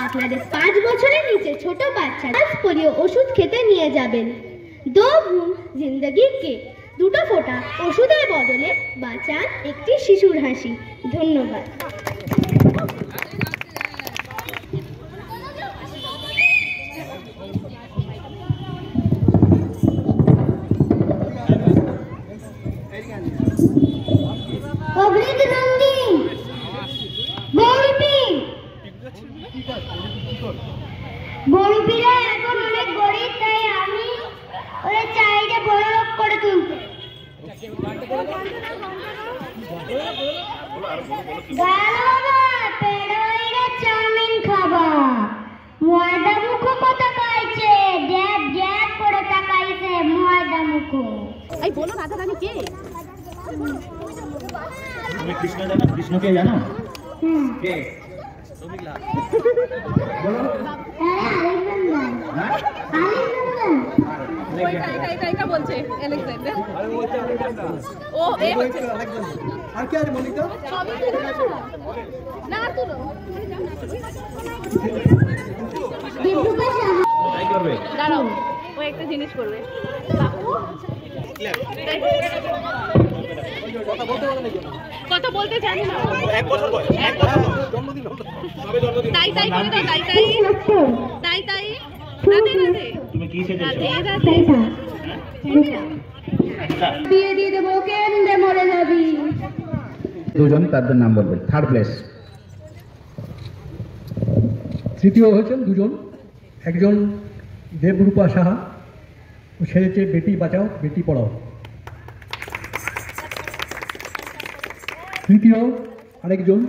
আপনাদের 5 বছরের নিচে ছোট বাচ্চা পোলিও ওষুধ খেতে নিয়ে যাবেন। 2 बूंद जिंदगी के, দুটো ফোঁটা ওষুধের বদলে বাঁচান একটি শিশুর হাসি। ধন্যবাদ। বড়পিরা এখন অনেক গরিব, তাই আমি ওরা চাই যে বড় লোক করে তুলতে। চাউমিন খাবা, ময়দা মুখো কত খাইছে, গ্যাপ গ্যাপ করে তাকাইছে ময়দা মুখো। এই বলো রাধা রানী কে? তুমি কৃষ্ণ জানো? কৃষ্ণকে জানো? কে? বলো। এটা বলছে আলেকজান্ডার। ও এ হচ্ছে আর কি আছে মনিকা? না তুলো। তাই করবে। দাঁড়াও, ও একটা জিনিস করবে। কথা বলতে জানি না। 1 বছর বয়স, 1 বছর জন্মদিন সবে জন্মদিন। তাই তাই করে দাও, তাই তাই তাই তাই। রাধে রাধে। তুমি কি সেজেছো? রাধে রাধে। দিয়ে দিয়ে দেবো, কেন্দ্রে মরে যাবি। দুজন তাদের নাম বলবেন। Third place. তৃতীয় হয়েছেন দুজন, একজন দেবরূপা সাহা, ও সেরেছে বেটি বাঁচাও বেটি পড়াও। তৃতীয় আরেকজন